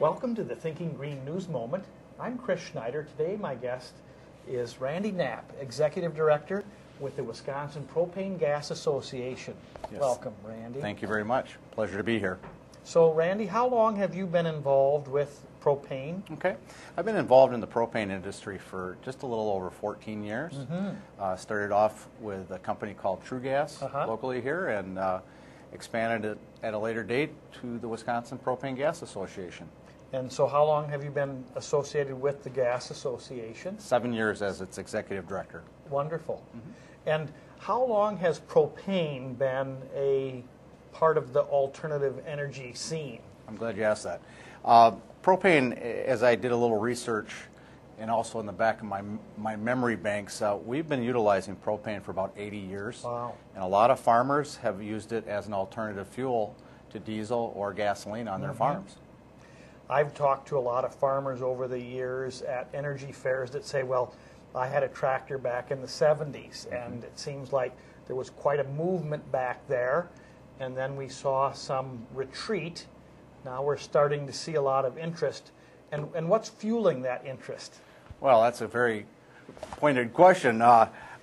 Welcome to the Thinking Green News Moment. I'm Chris Schneider. Today my guest is Randy Knapp, Executive Director with the Wisconsin Propane Gas Association. Yes. Welcome, Randy. Thank you very much. Pleasure to be here. So, Randy, how long have you been involved with propane? Okay. I've been involved in the propane industry for just a little over 14 years. Started off with a company called True Gas locally here and expanded it at a later date to the Wisconsin Propane Gas Association. And so how long have you been associated with the Gas Association? 7 years as its executive director. Wonderful. And how long has propane been a part of the alternative energy scene? I'm glad you asked that. Propane, as I did a little research and also in the back of my memory banks, we've been utilizing propane for about 80 years. Wow. And a lot of farmers have used it as an alternative fuel to diesel or gasoline on their farms. I've talked to a lot of farmers over the years at energy fairs that say, well, I had a tractor back in the 70s, and it seems like there was quite a movement back there, and then we saw some retreat. Now we're starting to see a lot of interest. And what's fueling that interest? Well, that's a very pointed question.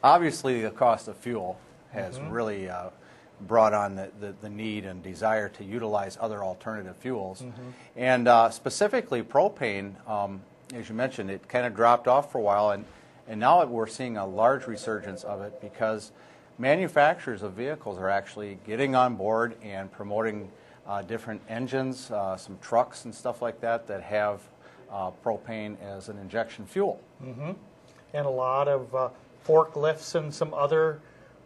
Obviously, the cost of fuel has really brought on the need and desire to utilize other alternative fuels. And specifically propane, as you mentioned, it kind of dropped off for a while, and now we're seeing a large resurgence of it because manufacturers of vehicles are actually getting on board and promoting different engines, some trucks and stuff like that have propane as an injection fuel. And a lot of forklifts and some other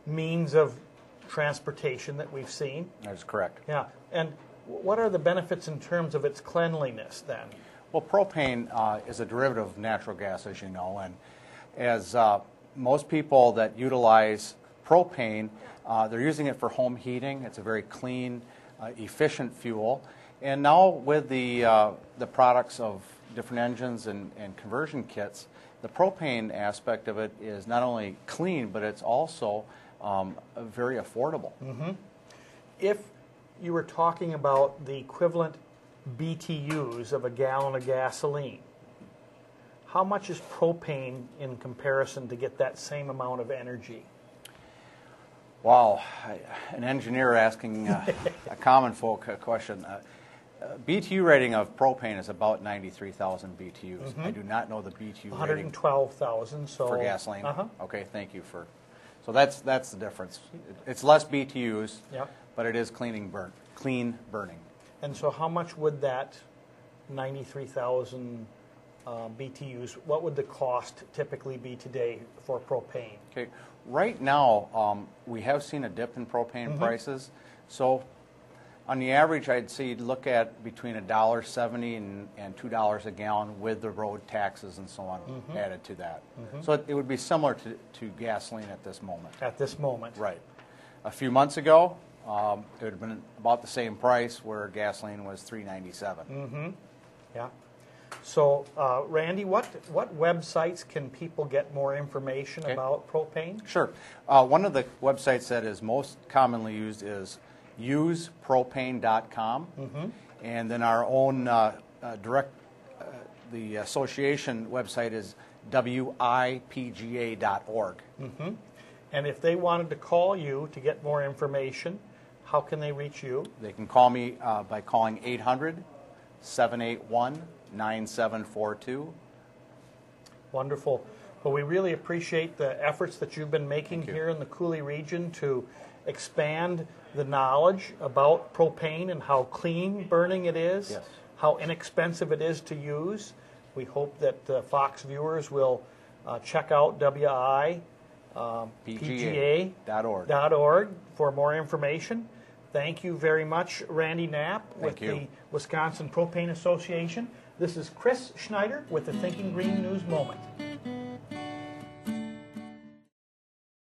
means of transportation that we've seen. That is correct. Yeah. And what are the benefits in terms of its cleanliness then? Well, propane is a derivative of natural gas, as you know, and as most people that utilize propane, they're using it for home heating. It's a very clean, efficient fuel. And now with the products of different engines and conversion kits, the propane aspect of it is not only clean, but it's also very affordable. If you were talking about the equivalent BTUs of a gallon of gasoline, how much is propane in comparison to get that same amount of energy? Wow, an engineer asking a common folk question. BTU rating of propane is about 93,000 BTUs. I do not know the BTU rating 112,000. So for gasoline. Okay, thank you for. So that's the difference. It's less BTUs, but it is clean burning. And so how much would that 93,000 BTUs, what would the cost typically be today for propane? Okay, right now we have seen a dip in propane prices. So on the average, I'd say you'd look at between $1.70 and $2 a gallon with the road taxes and so on added to that. So it would be similar to gasoline at this moment. At this moment. Right. A few months ago, it would have been about the same price where gasoline was $3.97. Yeah. So, Randy, what websites can people get more information about propane? Sure. One of the websites that is most commonly used is usepropane.com, and then our own the association website is wipga.org. And if they wanted to call you to get more information, how can they reach you? They can call me by calling 800-781-9742. Wonderful. Well, we really appreciate the efforts that you've been making here in the Coulee region to expand the knowledge about propane and how clean burning it is, how inexpensive it is to use. We hope that Fox viewers will check out wipga.org for more information. Thank you very much, Randy Knapp with the Wisconsin Propane Association. This is Chris Schneider with the Thinking Green News Moment.